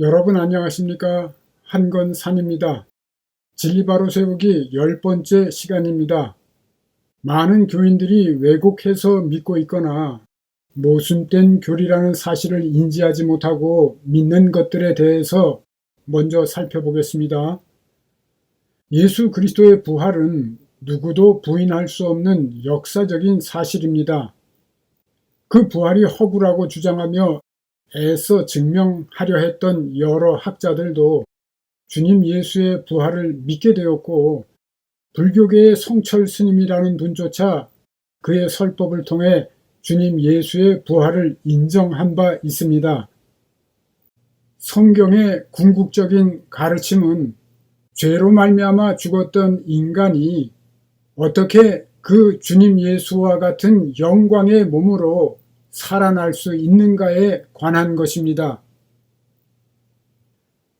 여러분 안녕하십니까? 한건산입니다. 진리 바로 세우기 10번째 시간입니다. 많은 교인들이 왜곡해서 믿고 있거나 모순된 교리라는 사실을 인지하지 못하고 믿는 것들에 대해서 먼저 살펴보겠습니다. 예수 그리스도의 부활은 누구도 부인할 수 없는 역사적인 사실입니다. 그 부활이 허구라고 주장하며 애써 증명하려 했던 여러 학자들도 주님 예수의 부활을 믿게 되었고, 불교계의 성철 스님이라는 분조차 그의 설법을 통해 주님 예수의 부활을 인정한 바 있습니다. 성경의 궁극적인 가르침은 죄로 말미암아 죽었던 인간이 어떻게 그 주님 예수와 같은 영광의 몸으로 살아날 수 있는가에 관한 것입니다.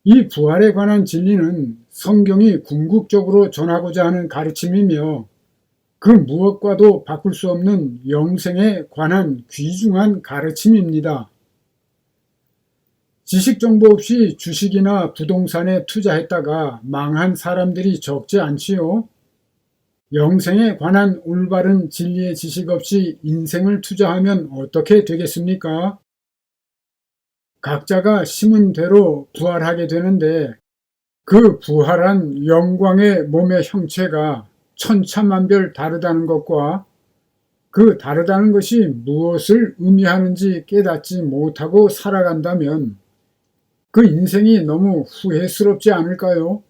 이 부활에 관한 진리는 성경이 궁극적으로 전하고자 하는 가르침이며 그 무엇과도 바꿀 수 없는 영생에 관한 귀중한 가르침입니다. 지식 정보 없이 주식이나 부동산에 투자했다가 망한 사람들이 적지 않지요. 영생에 관한 올바른 진리의 지식 없이 인생을 투자하면 어떻게 되겠습니까? 각자가 심은 대로 부활하게 되는데 그 부활한 영광의 몸의 형체가 천차만별 다르다는 것과 그 다르다는 것이 무엇을 의미하는지 깨닫지 못하고 살아간다면 그 인생이 너무 후회스럽지 않을까요?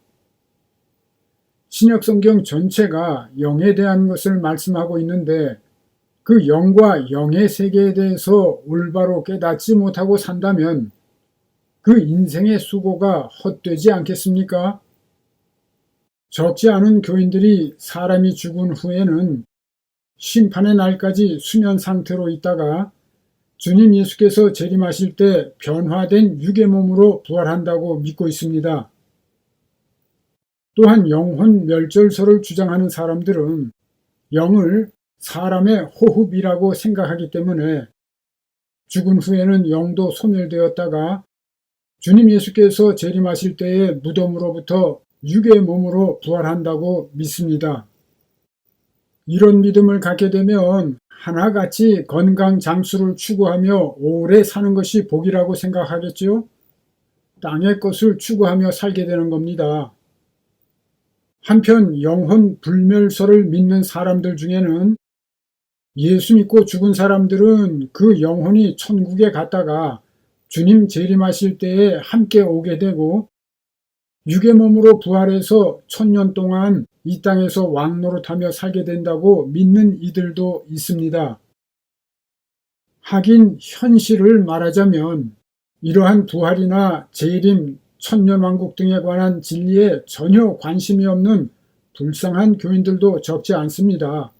신약성경 전체가 영에 대한 것을 말씀하고 있는데 그 영과 영의 세계에 대해서 올바로 깨닫지 못하고 산다면 그 인생의 수고가 헛되지 않겠습니까? 적지 않은 교인들이 사람이 죽은 후에는 심판의 날까지 수면 상태로 있다가 주님 예수께서 재림하실 때 변화된 육의 몸으로 부활한다고 믿고 있습니다. 또한 영혼 멸절설을 주장하는 사람들은 영을 사람의 호흡이라고 생각하기 때문에 죽은 후에는 영도 소멸되었다가 주님 예수께서 재림하실 때의 무덤으로부터 육의 몸으로 부활한다고 믿습니다. 이런 믿음을 갖게 되면 하나같이 건강 장수를 추구하며 오래 사는 것이 복이라고 생각하겠지요? 땅의 것을 추구하며 살게 되는 겁니다. 한편 영혼 불멸설을 믿는 사람들 중에는 예수 믿고 죽은 사람들은 그 영혼이 천국에 갔다가 주님 재림하실 때에 함께 오게 되고 육의 몸으로 부활해서 1000년 동안 이 땅에서 왕노릇하며 살게 된다고 믿는 이들도 있습니다. 하긴 현실을 말하자면 이러한 부활이나 재림, 천년왕국 등에 관한 진리에 전혀 관심이 없는 불쌍한 교인들도 적지 않습니다.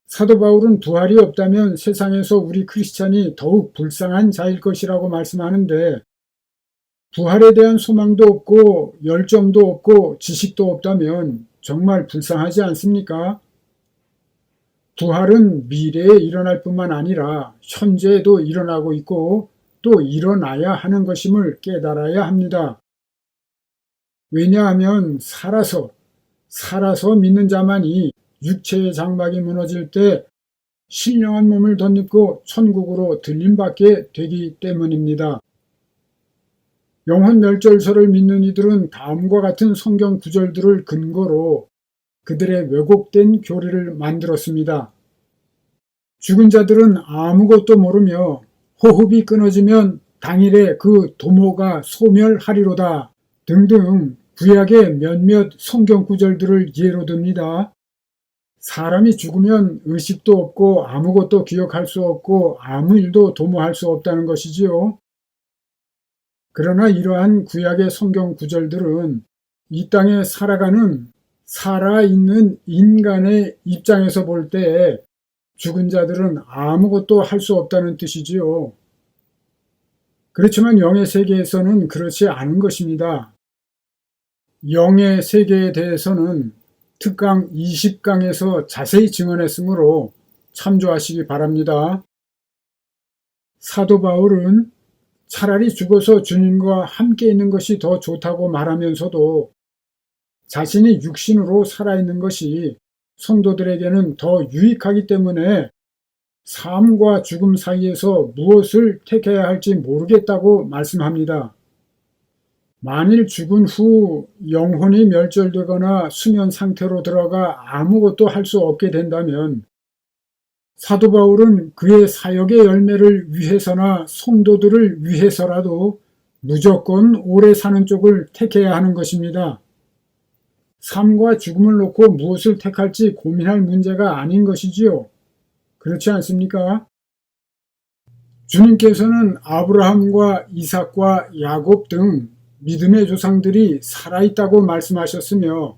사도 바울은 부활이 없다면 세상에서 우리 크리스찬이 더욱 불쌍한 자일 것이라고 말씀하는데 부활에 대한 소망도 없고 열정도 없고 지식도 없다면 정말 불쌍하지 않습니까? 부활은 미래에 일어날 뿐만 아니라 현재에도 일어나고 있고 또 일어나야 하는 것임을 깨달아야 합니다. 왜냐하면 살아서 믿는 자만이 육체의 장막이 무너질 때 신령한 몸을 덧입고 천국으로 들림받게 되기 때문입니다. 영혼 멸절설을 믿는 이들은 다음과 같은 성경 구절들을 근거로 그들의 왜곡된 교리를 만들었습니다. 죽은 자들은 아무것도 모르며 호흡이 끊어지면 당일에 그 도모가 소멸하리로다 등등 구약의 몇몇 성경 구절들을 예로 듭니다. 사람이 죽으면 의식도 없고 아무것도 기억할 수 없고 아무 일도 도모할 수 없다는 것이지요. 그러나 이러한 구약의 성경 구절들은 이 땅에 살아있는 인간의 입장에서 볼 때 죽은 자들은 아무것도 할 수 없다는 뜻이지요. 그렇지만 영의 세계에서는 그렇지 않은 것입니다. 영의 세계에 대해서는 특강 20강에서 자세히 증언했으므로 참조하시기 바랍니다. 사도 바울은 차라리 죽어서 주님과 함께 있는 것이 더 좋다고 말하면서도 자신이 육신으로 살아있는 것이 성도들에게는 더 유익하기 때문에 삶과 죽음 사이에서 무엇을 택해야 할지 모르겠다고 말씀합니다. 만일 죽은 후 영혼이 멸절되거나 수면 상태로 들어가 아무것도 할 수 없게 된다면 사도 바울은 그의 사역의 열매를 위해서나 성도들을 위해서라도 무조건 오래 사는 쪽을 택해야 하는 것입니다. 삶과 죽음을 놓고 무엇을 택할지 고민할 문제가 아닌 것이지요. 그렇지 않습니까? 주님께서는 아브라함과 이삭과 야곱 등 믿음의 조상들이 살아있다고 말씀하셨으며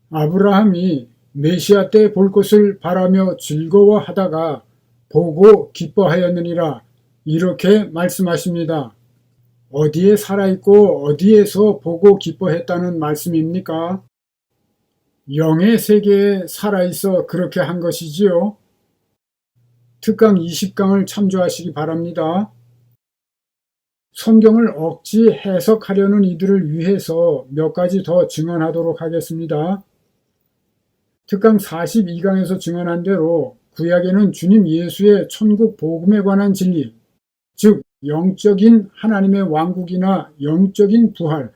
아브라함이 메시아 때 볼 것을 바라며 즐거워하다가 보고 기뻐하였느니라 이렇게 말씀하십니다. 어디에 살아있고 어디에서 보고 기뻐했다는 말씀입니까? 영의 세계에 살아있어 그렇게 한 것이지요. 특강 20강을 참조하시기 바랍니다. 성경을 억지 해석하려는 이들을 위해서 몇 가지 더 증언하도록 하겠습니다. 특강 42강에서 증언한 대로 구약에는 주님 예수의 천국 복음에 관한 진리, 즉 영적인 하나님의 왕국이나 영적인 부활,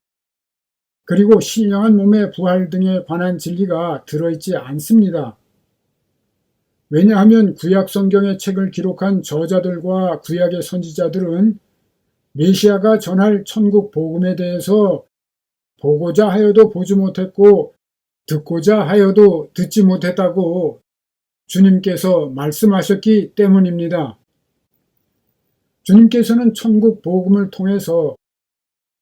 그리고 신령한 몸의 부활 등에 관한 진리가 들어있지 않습니다. 왜냐하면 구약 성경의 책을 기록한 저자들과 구약의 선지자들은 메시아가 전할 천국 복음에 대해서 보고자 하여도 보지 못했고 듣고자 하여도 듣지 못했다고 주님께서 말씀하셨기 때문입니다. 주님께서는 천국 복음을 통해서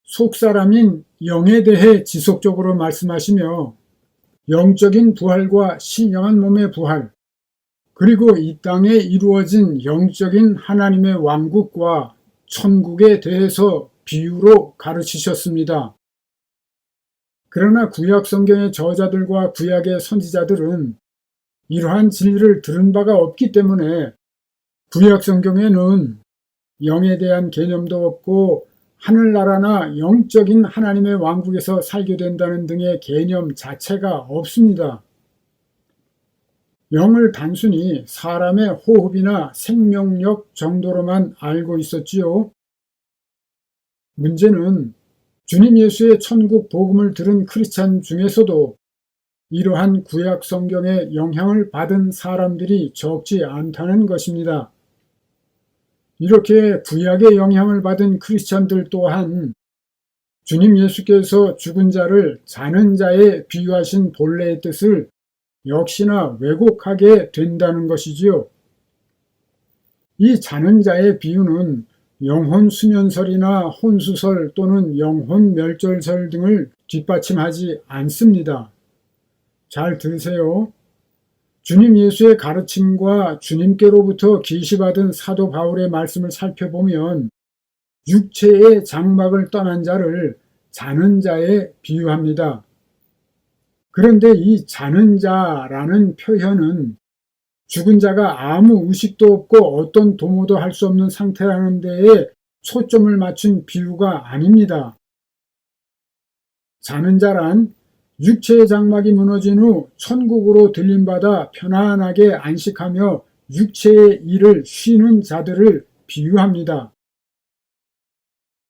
속사람인 영에 대해 지속적으로 말씀하시며 영적인 부활과 신령한 몸의 부활, 그리고 이 땅에 이루어진 영적인 하나님의 왕국과 천국에 대해서 비유로 가르치셨습니다. 그러나 구약 성경의 저자들과 구약의 선지자들은 이러한 진리를 들은 바가 없기 때문에 구약 성경에는 영에 대한 개념도 없고 하늘나라나 영적인 하나님의 왕국에서 살게 된다는 등의 개념 자체가 없습니다. 영을 단순히 사람의 호흡이나 생명력 정도로만 알고 있었지요. 문제는 주님 예수의 천국 복음을 들은 크리스찬 중에서도 이러한 구약 성경의 영향을 받은 사람들이 적지 않다는 것입니다. 이렇게 구약의 영향을 받은 크리스찬들 또한 주님 예수께서 죽은 자를 자는 자에 비유하신 본래의 뜻을 역시나 왜곡하게 된다는 것이지요. 이 자는 자의 비유는 영혼 수면설이나 혼수설 또는 영혼 멸절설 등을 뒷받침하지 않습니다. 잘 들으세요. 주님 예수의 가르침과 주님께로부터 계시받은 사도 바울의 말씀을 살펴보면 육체의 장막을 떠난 자를 자는 자에 비유합니다. 그런데 이 자는 자라는 표현은 죽은 자가 아무 의식도 없고 어떤 도모도 할 수 없는 상태라는 데에 초점을 맞춘 비유가 아닙니다. 자는 자란 육체의 장막이 무너진 후 천국으로 들림받아 편안하게 안식하며 육체의 일을 쉬는 자들을 비유합니다.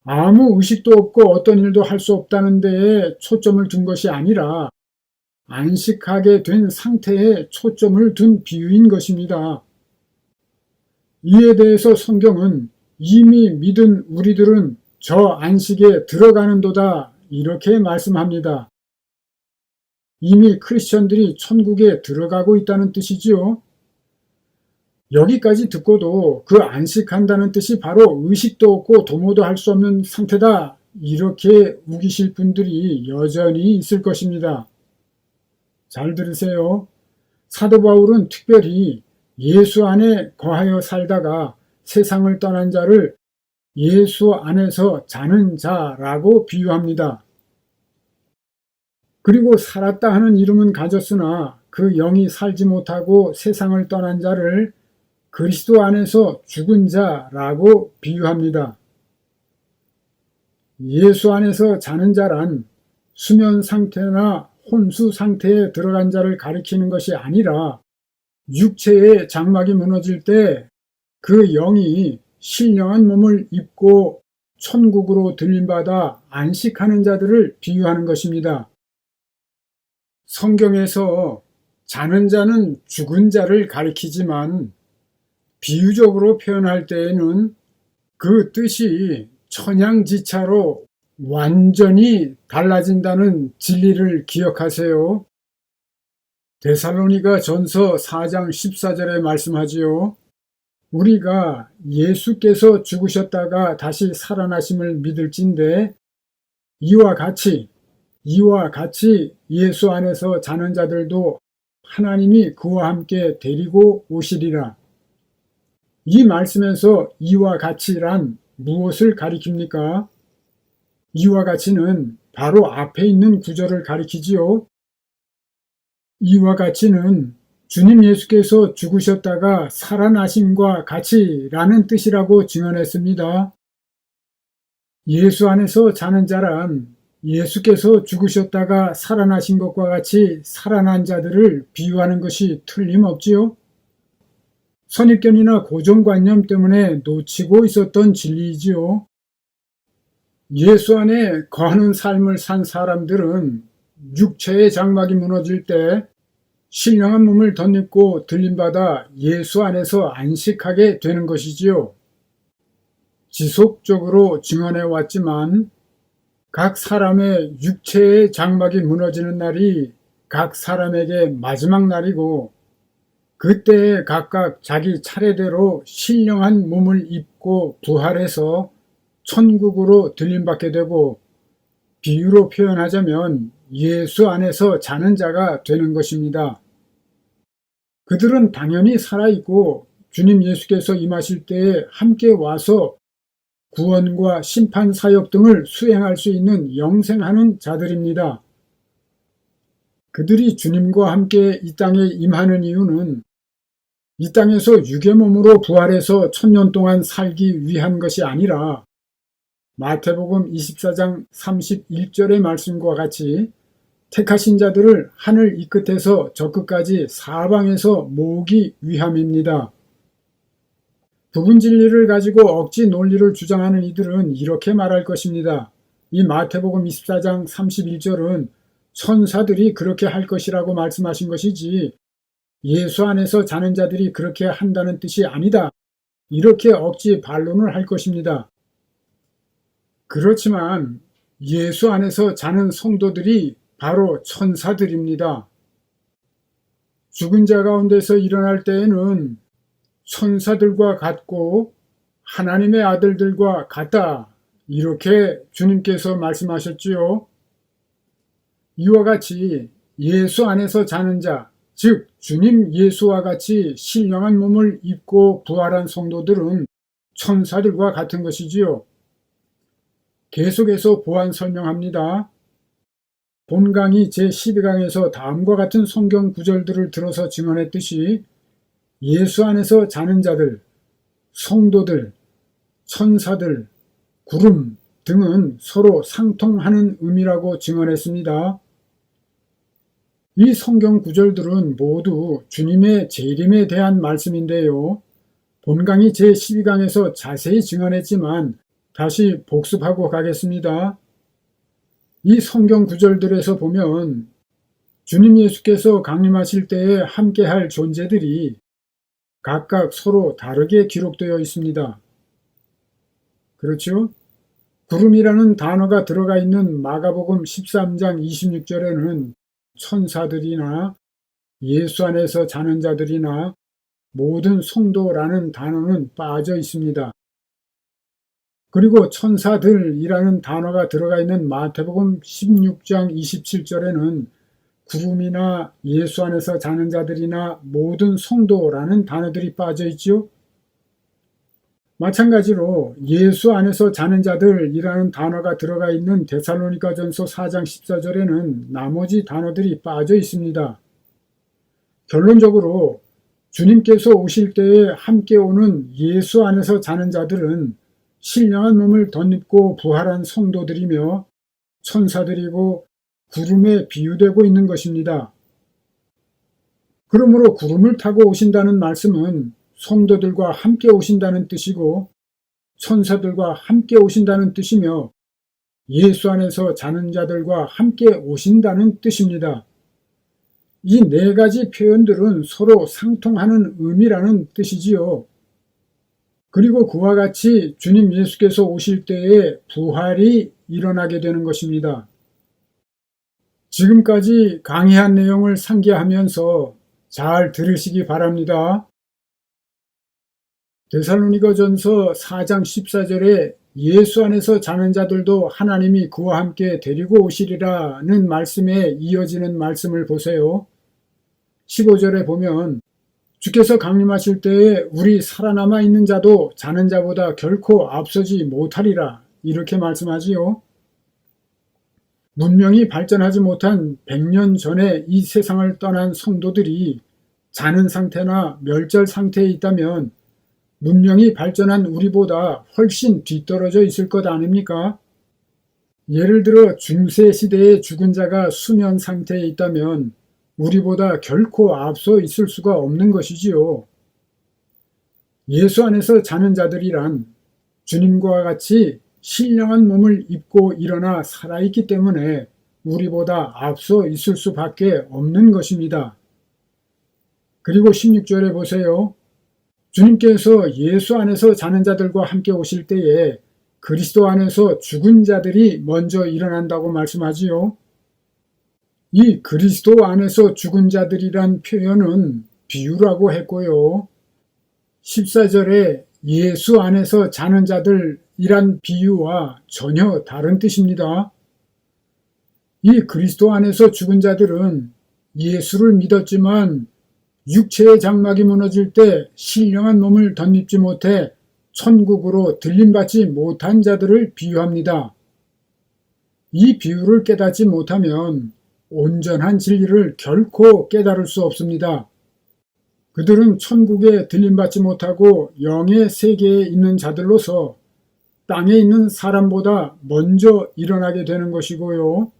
아무 의식도 없고 어떤 일도 할 수 없다는 데에 초점을 둔 것이 아니라 안식하게 된 상태에 초점을 둔 비유인 것입니다. 이에 대해서 성경은 이미 믿은 우리들은 저 안식에 들어가는도다 이렇게 말씀합니다. 이미 크리스천들이 천국에 들어가고 있다는 뜻이지요. 여기까지 듣고도 그 안식한다는 뜻이 바로 의식도 없고 도모도 할 수 없는 상태다 이렇게 우기실 분들이 여전히 있을 것입니다. 잘 들으세요. 사도 바울은 특별히 예수 안에 거하여 살다가 세상을 떠난 자를 예수 안에서 자는 자라고 비유합니다. 그리고 살았다 하는 이름은 가졌으나 그 영이 살지 못하고 세상을 떠난 자를 그리스도 안에서 죽은 자라고 비유합니다. 예수 안에서 자는 자란 수면 상태나 혼수 상태에 들어간 자를 가리키는 것이 아니라 육체의 장막이 무너질 때 그 영이 신령한 몸을 입고 천국으로 들림받아 안식하는 자들을 비유하는 것입니다. 성경에서 자는 자는 죽은 자를 가리키지만 비유적으로 표현할 때에는 그 뜻이 천양지차로 완전히 달라진다는 진리를 기억하세요. 데살로니가 전서 4장 14절에 말씀하지요. 우리가 예수께서 죽으셨다가 다시 살아나심을 믿을진대 이와 같이 예수 안에서 자는 자들도 하나님이 그와 함께 데리고 오시리라. 이 말씀에서 이와 같이란 무엇을 가리킵니까? 이와 같이는 바로 앞에 있는 구절을 가리키지요. 이와 같이는 주님 예수께서 죽으셨다가 살아나심과 같이라는 뜻이라고 증언했습니다. 예수 안에서 자는 자란 예수께서 죽으셨다가 살아나신 것과 같이 살아난 자들을 비유하는 것이 틀림없지요. 선입견이나 고정관념 때문에 놓치고 있었던 진리이지요. 예수 안에 거하는 삶을 산 사람들은 육체의 장막이 무너질 때 신령한 몸을 덧입고 들림받아 예수 안에서 안식하게 되는 것이지요. 지속적으로 증언해 왔지만 각 사람의 육체의 장막이 무너지는 날이 각 사람에게 마지막 날이고 그때에 각각 자기 차례대로 신령한 몸을 입고 부활해서 천국으로 들림받게 되고 비유로 표현하자면 예수 안에서 자는 자가 되는 것입니다. 그들은 당연히 살아있고 주님 예수께서 임하실 때에 함께 와서 구원과 심판 사역 등을 수행할 수 있는 영생하는 자들입니다. 그들이 주님과 함께 이 땅에 임하는 이유는 이 땅에서 육의 몸으로 부활해서 1000년 동안 살기 위한 것이 아니라 마태복음 24장 31절의 말씀과 같이 택하신 자들을 하늘 이 끝에서 저 끝까지 사방에서 모으기 위함입니다. 부분 진리를 가지고 억지 논리를 주장하는 이들은 이렇게 말할 것입니다. 이 마태복음 24장 31절은 천사들이 그렇게 할 것이라고 말씀하신 것이지 예수 안에서 자는 자들이 그렇게 한다는 뜻이 아니다. 이렇게 억지 반론을 할 것입니다. 그렇지만 예수 안에서 자는 성도들이 바로 천사들입니다. 죽은 자 가운데서 일어날 때에는 천사들과 같고 하나님의 아들들과 같다. 이렇게 주님께서 말씀하셨지요. 이와 같이 예수 안에서 자는 자, 즉 주님 예수와 같이 신령한 몸을 입고 부활한 성도들은 천사들과 같은 것이지요. 계속해서 보완 설명합니다. 본 강의 제12강에서 다음과 같은 성경 구절들을 들어서 증언했듯이 예수 안에서 자는 자들, 성도들, 천사들, 구름 등은 서로 상통하는 의미라고 증언했습니다. 이 성경 구절들은 모두 주님의 재림에 대한 말씀인데요. 본 강의 제12강에서 자세히 증언했지만 다시 복습하고 가겠습니다. 이 성경 구절들에서 보면 주님 예수께서 강림하실 때에 함께할 존재들이 각각 서로 다르게 기록되어 있습니다. 그렇죠? 구름이라는 단어가 들어가 있는 마가복음 13장 26절에는 천사들이나 예수 안에서 자는 자들이나 모든 성도라는 단어는 빠져 있습니다. 그리고 천사들이라는 단어가 들어가 있는 마태복음 16장 27절에는 구름이나 예수 안에서 자는 자들이나 모든 성도라는 단어들이 빠져 있지요. 마찬가지로 예수 안에서 자는 자들이라는 단어가 들어가 있는 데살로니가전서 4장 14절에는 나머지 단어들이 빠져 있습니다. 결론적으로 주님께서 오실 때에 함께 오는 예수 안에서 자는 자들은 신령한 몸을 덧입고 부활한 성도들이며 천사들이고 구름에 비유되고 있는 것입니다. 그러므로 구름을 타고 오신다는 말씀은 성도들과 함께 오신다는 뜻이고 천사들과 함께 오신다는 뜻이며 예수 안에서 자는 자들과 함께 오신다는 뜻입니다. 이 네 가지 표현들은 서로 상통하는 의미라는 뜻이지요. 그리고 그와 같이 주님 예수께서 오실 때에 부활이 일어나게 되는 것입니다. 지금까지 강의한 내용을 상기하면서 잘 들으시기 바랍니다. 데살로니가전서 4장 14절에 예수 안에서 자는 자들도 하나님이 그와 함께 데리고 오시리라는 말씀에 이어지는 말씀을 보세요. 15절에 보면 주께서 강림하실 때에 우리 살아남아 있는 자도 자는 자보다 결코 앞서지 못하리라 이렇게 말씀하지요. 문명이 발전하지 못한 100년 전에 이 세상을 떠난 성도들이 자는 상태나 멸절 상태에 있다면 문명이 발전한 우리보다 훨씬 뒤떨어져 있을 것 아닙니까? 예를 들어 중세 시대에 죽은 자가 수면 상태에 있다면 우리보다 결코 앞서 있을 수가 없는 것이지요. 예수 안에서 자는 자들이란 주님과 같이 신령한 몸을 입고 일어나 살아있기 때문에 우리보다 앞서 있을 수밖에 없는 것입니다. 그리고 16절에 보세요. 주님께서 예수 안에서 자는 자들과 함께 오실 때에 그리스도 안에서 죽은 자들이 먼저 일어난다고 말씀하지요. 이 그리스도 안에서 죽은 자들이란 표현은 비유라고 했고요. 14절에 예수 안에서 자는 자들이란 비유와 전혀 다른 뜻입니다. 이 그리스도 안에서 죽은 자들은 예수를 믿었지만 육체의 장막이 무너질 때 신령한 몸을 덧입지 못해 천국으로 들림받지 못한 자들을 비유합니다. 이 비유를 깨닫지 못하면 온전한 진리를 결코 깨달을 수 없습니다. 그들은 천국에 들림받지 못하고 영의 세계에 있는 자들로서 땅에 있는 사람보다 먼저 일어나게 되는 것이고요.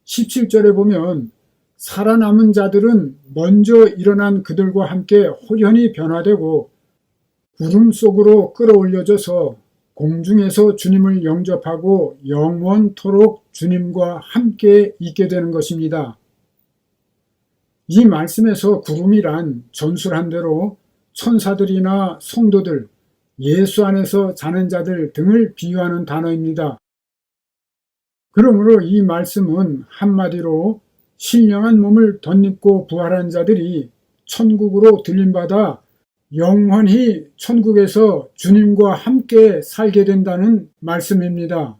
17절에 보면 살아남은 자들은 먼저 일어난 그들과 함께 호련히 변화되고 구름 속으로 끌어올려져서 공중에서 주님을 영접하고 영원토록 주님과 함께 있게 되는 것입니다. 이 말씀에서 구름이란 전술한 대로 천사들이나 성도들, 예수 안에서 자는 자들 등을 비유하는 단어입니다. 그러므로 이 말씀은 한마디로 신령한 몸을 덧입고 부활한 자들이 천국으로 들림받아 영원히 천국에서 주님과 함께 살게 된다는 말씀입니다.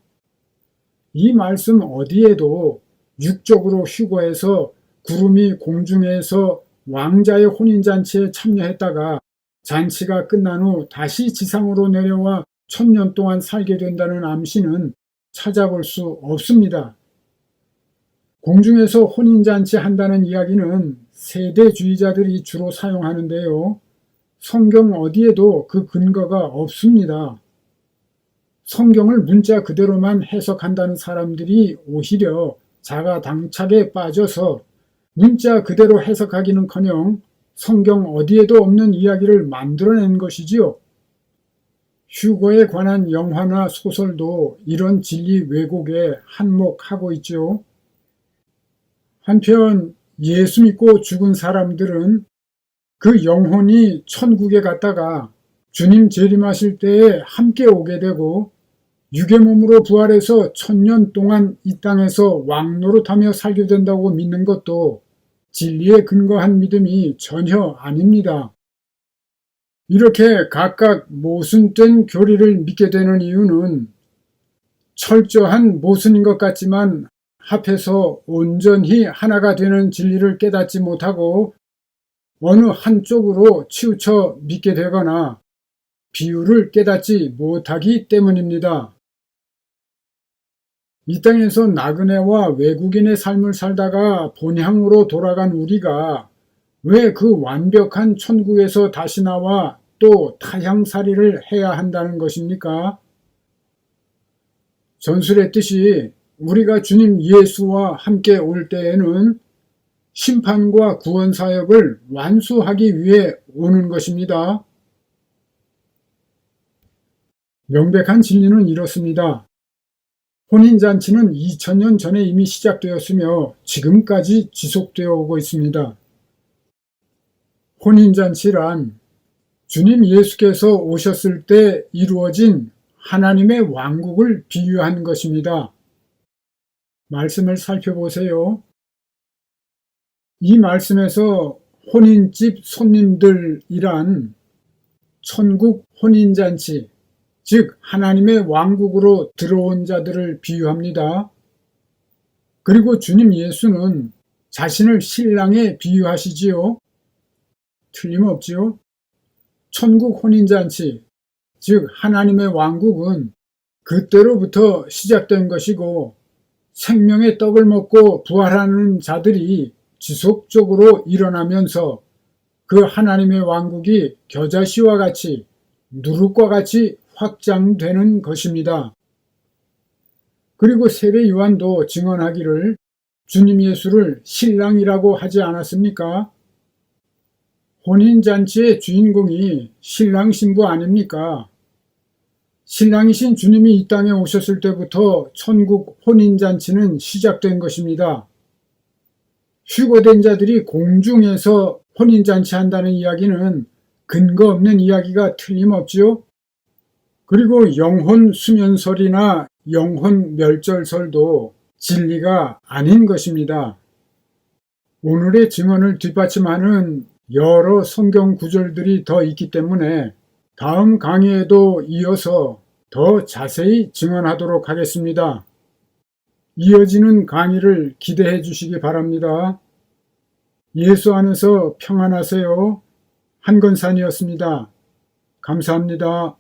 이 말씀 어디에도 육적으로 휴거해서 구름이 공중에서 왕자의 혼인잔치에 참여했다가 잔치가 끝난 후 다시 지상으로 내려와 1000년 동안 살게 된다는 암시는 찾아볼 수 없습니다. 공중에서 혼인잔치 한다는 이야기는 세대주의자들이 주로 사용하는데요. 성경 어디에도 그 근거가 없습니다. 성경을 문자 그대로만 해석한다는 사람들이 오히려 자가당착에 빠져서 문자 그대로 해석하기는커녕 성경 어디에도 없는 이야기를 만들어낸 것이지요. 휴거에 관한 영화나 소설도 이런 진리 왜곡에 한몫하고 있죠. 한편 예수 믿고 죽은 사람들은 그 영혼이 천국에 갔다가 주님 재림하실 때에 함께 오게 되고 육의 몸으로 부활해서 1000년 동안 이 땅에서 왕노릇하며 살게 된다고 믿는 것도 진리에 근거한 믿음이 전혀 아닙니다. 이렇게 각각 모순된 교리를 믿게 되는 이유는 철저한 모순인 것 같지만 합해서 온전히 하나가 되는 진리를 깨닫지 못하고 어느 한쪽으로 치우쳐 믿게 되거나 비유를 깨닫지 못하기 때문입니다. 이 땅에서 나그네와 외국인의 삶을 살다가 본향으로 돌아간 우리가 왜 그 완벽한 천국에서 다시 나와 또 타향살이를 해야 한다는 것입니까? 전술했듯이 우리가 주님 예수와 함께 올 때에는 심판과 구원 사역을 완수하기 위해 오는 것입니다. 명백한 진리는 이렇습니다. 혼인잔치는 2000년 전에 이미 시작되었으며 지금까지 지속되어 오고 있습니다. 혼인잔치란 주님 예수께서 오셨을 때 이루어진 하나님의 왕국을 비유한 것입니다. 말씀을 살펴보세요. 이 말씀에서 혼인집 손님들이란 천국 혼인잔치, 즉 하나님의 왕국으로 들어온 자들을 비유합니다. 그리고 주님 예수는 자신을 신랑에 비유하시지요. 틀림없지요. 천국 혼인잔치, 즉 하나님의 왕국은 그때로부터 시작된 것이고 생명의 떡을 먹고 부활하는 자들이 지속적으로 일어나면서 그 하나님의 왕국이 겨자씨와 같이 누룩과 같이 확장되는 것입니다. 그리고 세례 요한도 증언하기를 주님 예수를 신랑이라고 하지 않았습니까? 혼인잔치의 주인공이 신랑 신부 아닙니까? 신랑이신 주님이 이 땅에 오셨을 때부터 천국 혼인잔치는 시작된 것입니다. 휴거된 자들이 공중에서 혼인잔치 한다는 이야기는 근거 없는 이야기가 틀림없지요. 그리고 영혼 수면설이나 영혼 멸절설도 진리가 아닌 것입니다. 오늘의 증언을 뒷받침하는 여러 성경 구절들이 더 있기 때문에 다음 강의에도 이어서 더 자세히 증언하도록 하겠습니다. 이어지는 강의를 기대해 주시기 바랍니다. 예수 안에서 평안하세요. 한건산이었습니다. 감사합니다.